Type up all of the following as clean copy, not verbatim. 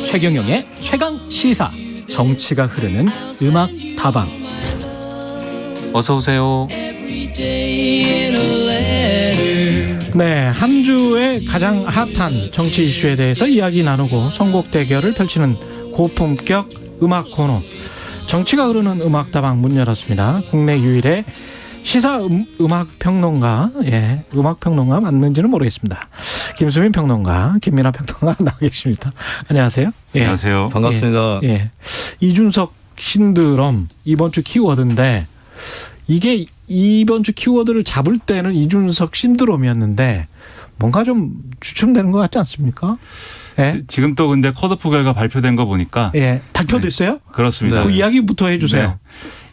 최경영의 최강 시사. 정치가 흐르는 음악 다방. 어서 오세요. 네, 한 주의 가장 핫한 정치 이슈에 대해서 이야기 나누고 선곡 대결을 펼치는 고품격 음악 코너, 정치가 흐르는 음악 다방 문 열었습니다. 국내 유일의 시사 음악 평론가, 음악 평론가 맞는지는 모르겠습니다. 김수민 평론가, 김민아 평론가 나와 계십니다. 안녕하세요. 안녕하세요. 반갑습니다. 이준석 신드롬 이번 주 키워드인데, 이게 이번 주 키워드를 잡을 때는 이준석 신드롬이었는데 뭔가 좀 주춤되는 것 같지 않습니까? 예. 지금 또 근데 컷오프 결과 발표된 거 보니까 발표됐어요? 네, 그렇습니다. 그 이야기부터 해주세요. 네.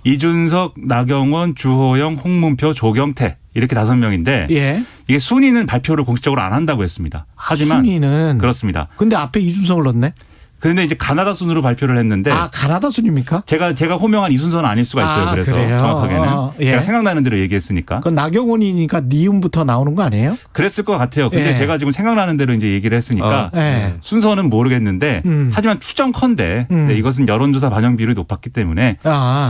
이준석, 나경원, 주호영, 홍문표, 조경태 이렇게 5명인데 이게 순위는 발표를 공식적으로 안 한다고 했습니다. 하지만 순위는 그렇습니다. 근데 앞에 이준석을 넣네. 그런데 이제 가나다 순으로 발표를 했는데, 가나다 순입니까? 제가 호명한 이 순서는 아닐 수가 있어요. 그래서 그래요? 정확하게는 제가 생각나는 대로 얘기했으니까. 그건 나경원이니까 니음부터 나오는 거 아니에요? 그랬을 것 같아요. 근데 제가 지금 생각나는 대로 이제 얘기를 했으니까 순서는 모르겠는데 하지만 추정컨대 이것은 여론조사 반영 비율이 높았기 때문에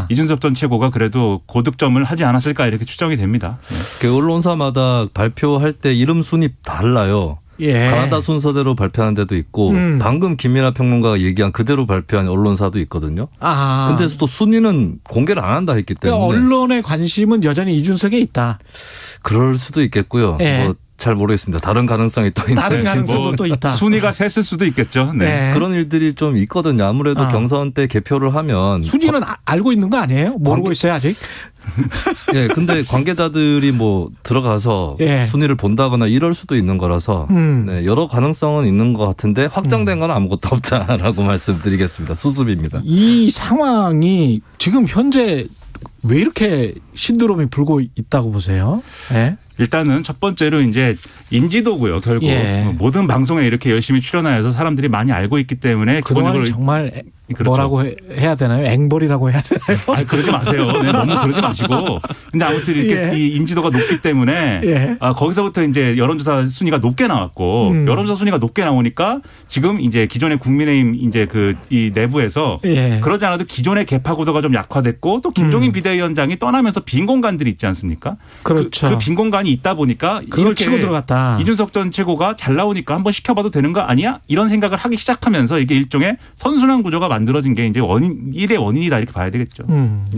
이준석 전 최고가 그래도 고득점을 하지 않았을까 이렇게 추정이 됩니다. 그 언론사마다 발표할 때 이름 순위 달라요. 가나다 순서대로 발표하는 데도 있고 방금 김민아 평론가가 얘기한 그대로 발표한 언론사도 있거든요. 근데 또 순위는 공개를 안 한다 했기 때문에. 그러니까 언론의 관심은 여전히 이준석에 있다. 그럴 수도 있겠고요. 뭐 잘 모르겠습니다. 다른 가능성이 또 있는데. 다른 가능성도 또 있다. 순위가 셌을 수도 있겠죠. 그런 일들이 좀 있거든요. 아무래도 경선 때 개표를 하면. 순위는 알고 있는 거 아니에요? 모르고 있어요 아직? 근데 관계자들이 뭐 들어가서 순위를 본다거나 이럴 수도 있는 거라서 여러 가능성은 있는 것 같은데 확정된 건 아무것도 없다라고 말씀드리겠습니다. 수습입니다. 이 상황이 지금 현재 왜 이렇게 신드롬이 불고 있다고 보세요? 일단은 첫 번째로 이제 인지도고요. 결국 모든 방송에 이렇게 열심히 출연하여서 사람들이 많이 알고 있기 때문에 그동안 정말 뭐라고 해야 되나요? 앵벌이라고 해야 되나요? 아니, 그러지 마세요. 너무 그러지 마시고. 근데 아무튼 이렇게 이 인지도가 높기 때문에 거기서부터 이제 여론조사 순위가 높게 나왔고 여론조사 순위가 높게 나오니까 지금 이제 기존의 국민의힘 이제 이 내부에서 그러지 않아도 기존의 개파 구도가 좀 약화됐고 또 김종인 비대위원장이 떠나면서 빈 공간들이 있지 않습니까? 그렇죠. 그 빈 공간이 있다 보니까 그걸 치고 들어갔다. 이준석 전 최고가 잘 나오니까 한번 시켜봐도 되는 거 아니야? 이런 생각을 하기 시작하면서 이게 일종의 선순환 구조가 만들어진 게 이제 일의 원인이다 이렇게 봐야 되겠죠.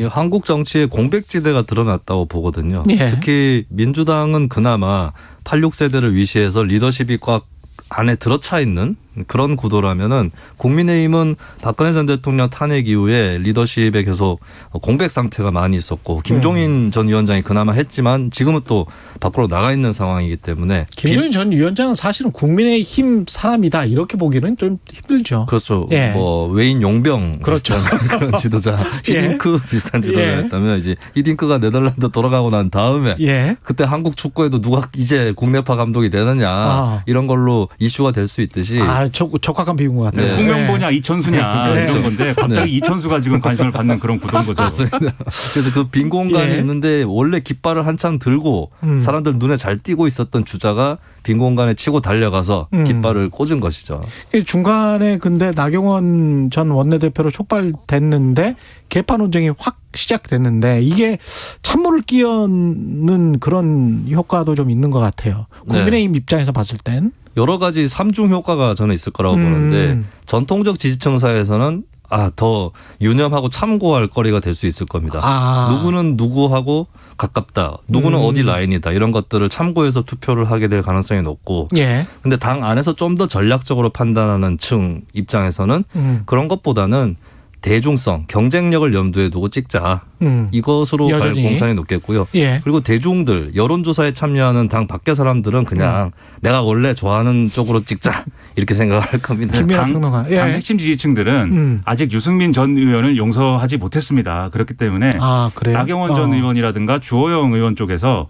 한국 정치의 공백지대가 드러났다고 보거든요. 특히 민주당은 그나마 86세대를 위시해서 리더십이 꽉 안에 들어차 있는 그런 구도라면은 국민의힘은 박근혜 전 대통령 탄핵 이후에 리더십에 계속 공백 상태가 많이 있었고 김종인 전 위원장이 그나마 했지만 지금은 또 밖으로 나가 있는 상황이기 때문에 김종인 전 위원장은 사실은 국민의힘 사람이다 이렇게 보기는 좀 힘들죠. 그렇죠. 뭐 외인 용병 그렇죠. 그런 지도자 히딩크 비슷한 지도자였다면 이제 히딩크가 네덜란드 돌아가고 난 다음에 그때 한국 축구에도 누가 이제 국내파 감독이 되느냐 이런 걸로 이슈가 될 수 있듯이 적확한 비유인 것 같아요. 홍명보냐 이천수냐 이런 건데 갑자기 이천수가 지금 관심을 받는 그런 구도인 거죠. 맞습니다. 그래서 그 빈 공간이 있는데 원래 깃발을 한창 들고 사람들 눈에 잘 띄고 있었던 주자가 빈 공간에 치고 달려가서 깃발을 꽂은 것이죠. 중간에 근데 나경원 전 원내대표로 촉발됐는데 개파 논쟁이 확 시작됐는데 이게 찬물을 끼얹는 그런 효과도 좀 있는 것 같아요. 국민의힘 입장에서 봤을 땐. 여러 가지 삼중 효과가 저는 있을 거라고 보는데 전통적 지지층 사이에서는 더 유념하고 참고할 거리가 될 수 있을 겁니다. 누구는 누구하고 가깝다. 누구는 어디 라인이다. 이런 것들을 참고해서 투표를 하게 될 가능성이 높고. 근데 당 안에서 좀 더 전략적으로 판단하는 층 입장에서는 그런 것보다는 대중성, 경쟁력을 염두에 두고 찍자. 이것으로 갈 공산이 높겠고요. 그리고 대중들, 여론조사에 참여하는 당 밖의 사람들은 그냥 내가 원래 좋아하는 쪽으로 찍자. 이렇게 생각할 겁니다. 당 핵심 지지층들은 아직 유승민 전 의원을 용서하지 못했습니다. 그렇기 때문에 나경원 전 의원이라든가 주호영 의원 쪽에서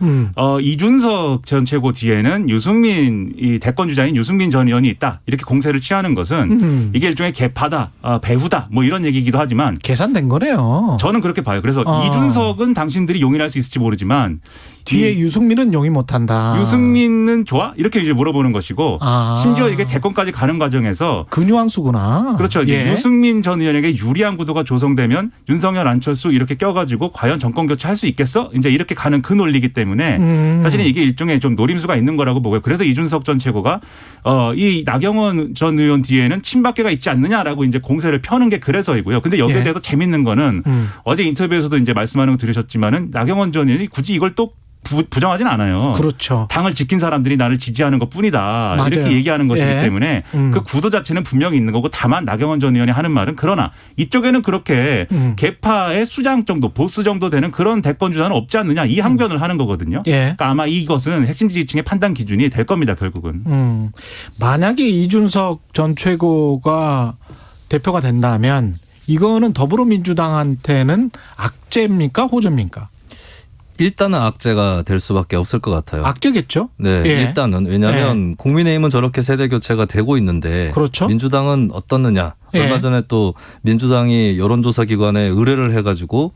이준석 전 최고 뒤에는 유승민 이 대권 주자인 유승민 전 의원이 있다. 이렇게 공세를 취하는 것은 이게 일종의 개파다, 배후다 뭐 이런 얘기이기도 하지만 계산된 거네요. 저는 그렇게 봐요. 그래서 이준석은 당신들이 용인할 수 있을지 모르지만 뒤에 유승민은 용인 못한다. 유승민은 좋아? 이렇게 이제 물어보는 것이고 심지어 이게 대권 대권까지 가는 과정에서 그 뉘앙스구나. 그렇죠. 이제 유승민 전 의원에게 유리한 구도가 조성되면 윤석열, 안철수 이렇게 껴가지고 과연 정권 교체할 수 있겠어? 이제 이렇게 가는 그 논리이기 때문에 사실은 이게 일종의 좀 노림수가 있는 거라고 보고요. 그래서 이준석 전 최고가 이 나경원 전 의원 뒤에는 친박계가 있지 않느냐라고 이제 공세를 펴는 게 그래서이고요. 근데 여기에 대해서 재밌는 거는 어제 인터뷰에서도 이제 말씀하는 거 들으셨지만은 나경원 전 의원이 굳이 이걸 또 부정하진 않아요. 그렇죠. 당을 지킨 사람들이 나를 지지하는 것뿐이다. 맞아요. 이렇게 얘기하는 것이기 때문에 그 구도 자체는 분명히 있는 거고 다만 나경원 전 의원이 하는 말은 그러나 이쪽에는 그렇게 개파의 수장 정도 보스 정도 되는 그런 대권 주자는 없지 않느냐 이 항변을 하는 거거든요. 그러니까 아마 이것은 핵심 지지층의 판단 기준이 될 겁니다. 결국은. 만약에 이준석 전 최고가 대표가 된다면 이거는 더불어민주당한테는 악재입니까 호재입니까? 일단은 악재가 될 수밖에 없을 것 같아요. 악재겠죠? 네, 일단은 왜냐하면 국민의힘은 저렇게 세대 교체가 되고 있는데 그렇죠? 민주당은 어떻느냐? 얼마 전에 또 민주당이 여론조사 기관에 의뢰를 해가지고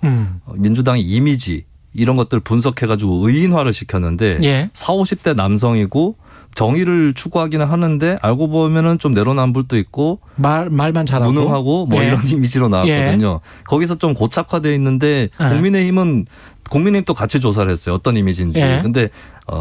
민주당의 이미지 이런 것들 분석해가지고 의인화를 시켰는데 40, 50대 남성이고 정의를 추구하기는 하는데 알고 보면은 좀 내로남불도 있고 말만 잘하고 무능하고 뭐 이런 이미지로 나왔거든요. 거기서 좀 고착화되어 있는데 국민의힘도 같이 조사를 했어요. 어떤 이미지인지. 근데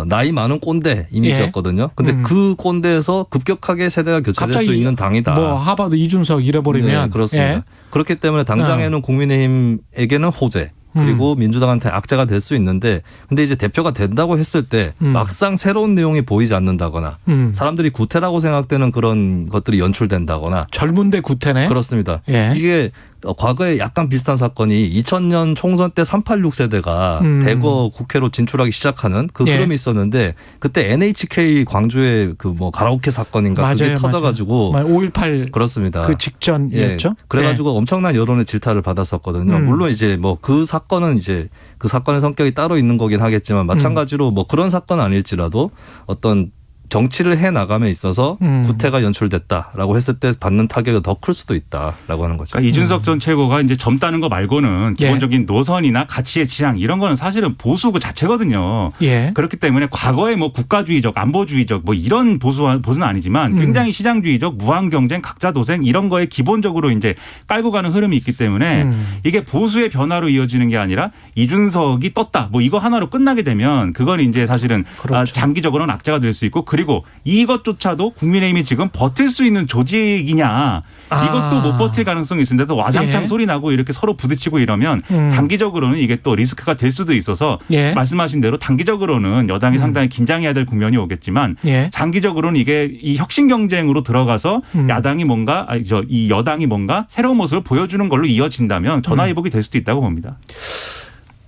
나이 많은 꼰대 이미지였거든요. 근데 그 꼰대에서 급격하게 세대가 교체될 수 있는 당이다. 뭐 하버드 이준석 잃어버리면. 네, 그렇습니다. 그렇기 때문에 당장에는 국민의힘에게는 호재. 그리고 민주당한테 악재가 될 수 있는데 근데 이제 대표가 된다고 했을 때 막상 새로운 내용이 보이지 않는다거나 사람들이 구태라고 생각되는 그런 것들이 연출된다거나 젊은데 구태네. 그렇습니다. 이게 과거에 약간 비슷한 사건이 2000년 총선 때 386 세대가 대거 국회로 진출하기 시작하는 그 흐름이 있었는데 그때 NHK 광주의 그 뭐 가라오케 사건인가 그게 터져가지고 5.18 그렇습니다. 그 직전이었죠. 그래가지고 엄청난 여론의 질타를 받았었거든요. 물론 이제 뭐 그 사건은 이제 그 사건의 성격이 따로 있는 거긴 하겠지만 마찬가지로 뭐 그런 사건 아닐지라도 어떤 정치를 해 나감에 있어서 구태가 연출됐다라고 했을 때 받는 타격이 더 클 수도 있다라고 하는 거죠. 그러니까 이준석 전 최고가 이제 젊다는 거 말고는 기본적인 노선이나 가치의 지향 이런 거는 사실은 보수 그 자체거든요. 그렇기 때문에 과거에 뭐 국가주의적, 안보주의적 뭐 이런 보수는 아니지만 굉장히 시장주의적, 무한 경쟁, 각자 도생 이런 거에 기본적으로 이제 깔고 가는 흐름이 있기 때문에 이게 보수의 변화로 이어지는 게 아니라 이준석이 떴다. 뭐 이거 하나로 끝나게 되면 그건 이제 사실은 그렇죠. 장기적으로는 악재가 될 수 있고. 그리고 이것조차도 국민의힘이 지금 버틸 수 있는 조직이냐 이것도 못 버틸 가능성이 있는데도 와장창 소리 나고 이렇게 서로 부딪히고 이러면 장기적으로는 이게 또 리스크가 될 수도 있어서 말씀하신 대로 단기적으로는 여당이 상당히 긴장해야 될 국면이 오겠지만 장기적으로는 이게 이 혁신 경쟁으로 들어가서 이 여당이 뭔가 새로운 모습을 보여주는 걸로 이어진다면 전화위복이 될 수도 있다고 봅니다.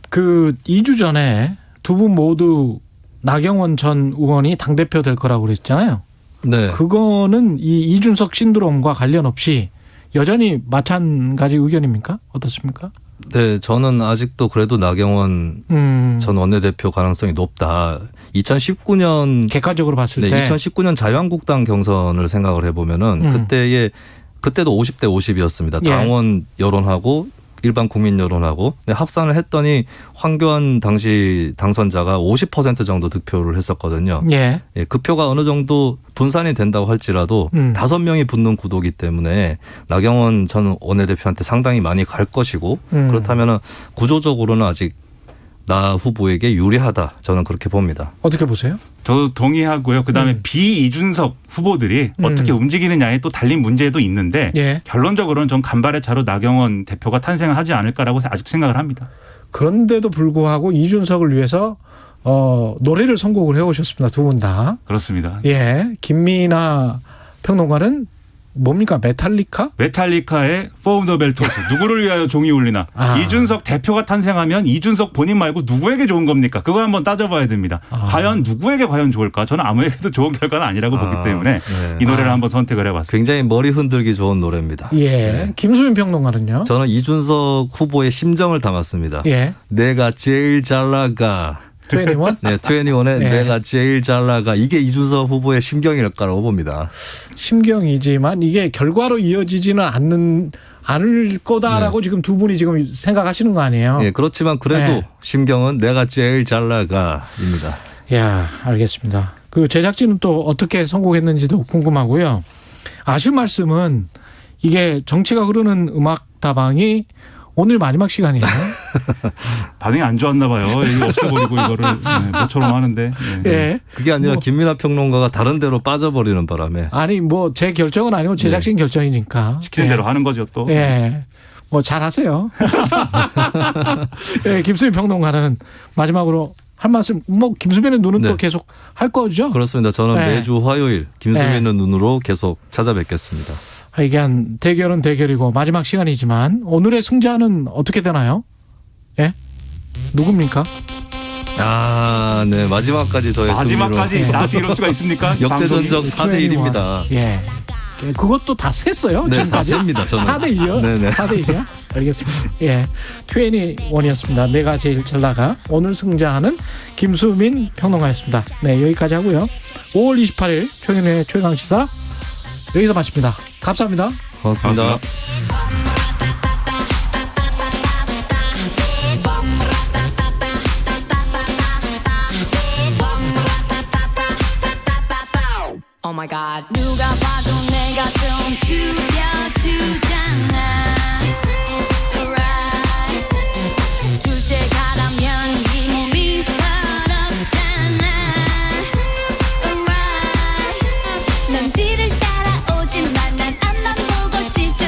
그 2주 전에 두 분 모두 나경원 전 의원이 당대표 될 거라고 그랬잖아요. 네. 그거는 이 이준석 신드롬과 관련 없이 여전히 마찬가지 의견입니까? 어떻습니까? 네, 저는 아직도 그래도 나경원 전 원내대표 가능성이 높다. 2019년 객관적으로 봤을 때 2019년 자유한국당 경선을 생각을 해보면은 그때도 50대 50이었습니다. 당원 여론하고 일반 국민 여론하고 합산을 했더니 황교안 당시 당선자가 50% 정도 득표를 했었거든요. 그 표가 어느 정도 분산이 된다고 할지라도 5명이 붙는 구도기 때문에 나경원 전 원내대표한테 상당히 많이 갈 것이고 그렇다면 구조적으로는 아직 나 후보에게 유리하다. 저는 그렇게 봅니다. 어떻게 보세요? 저도 동의하고요. 그다음에 비이준석 후보들이 어떻게 움직이느냐에 또 달린 문제도 있는데 결론적으로는 전 간발의 차로 나경원 대표가 탄생하지 않을까라고 아직 생각을 합니다. 그런데도 불구하고 이준석을 위해서 노래를 선곡을 해오셨습니다. 두 분 다. 그렇습니다. 김민아 평론가는 뭡니까? 메탈리카의 포움 더 벨토스. 누구를 위하여 종이 울리나. 이준석 대표가 탄생하면 이준석 본인 말고 누구에게 좋은 겁니까? 그거 한번 따져봐야 됩니다. 과연 누구에게 과연 좋을까? 저는 아무에게도 좋은 결과는 아니라고 보기 때문에 이 노래를 한번 선택을 해봤습니다. 굉장히 머리 흔들기 좋은 노래입니다. 김수민 평론가는요? 저는 이준석 후보의 심정을 담았습니다. 내가 제일 잘 나가. 21? 네, 21의 내가 제일 잘 나가. 이게 이준석 후보의 심경일 거라고 봅니다. 심경이지만 이게 결과로 이어지지는 않을 거다라고 지금 두 분이 지금 생각하시는 거 아니에요? 그렇지만 그래도 심경은 내가 제일 잘 나가입니다. 알겠습니다. 그 제작진은 또 어떻게 선곡했는지도 궁금하고요. 아쉬운 말씀은 이게 정치가 흐르는 음악다방이 오늘 마지막 시간이에요. 반응이 안 좋았나 봐요. 이거 없애버리고 이거를 뭐처럼 하는데. 네. 예. 그게 아니라 김민하 평론가가 다른 데로 빠져버리는 바람에. 아니 뭐 제 결정은 아니고 제작진 결정이니까. 시키는 대로 하는 거죠 또. 예. 뭐 잘하세요. 예, 김수민 평론가는 마지막으로 할 말씀, 뭐 김수민의 눈은 또 계속 할 거죠? 그렇습니다. 저는 매주 화요일 김수민의 눈으로 계속 찾아뵙겠습니다. 이게 대결은 대결이고 마지막 시간이지만 오늘의 승자는 어떻게 되나요? 예? 누굽니까? 네. 마지막까지 저의 마지막까지 승리로. 나한테 이럴 수가 있습니까? 역대전적 4대1입니다. 예. 그것도 다 셌어요. 네, 지금까지. 다 셉니다. 저는. 4대1이요? 네네. 4대1이야? 알겠습니다. 예. 21이었습니다. 내가 제일 잘 나가. 오늘 승자는 김수민 평론가였습니다. 네, 여기까지 하고요. 5월 28일 최근의 최강시사 여기서 마칩니다. 감사합니다. 고맙습니다. Oh my God. 누가 봐도 내가 좀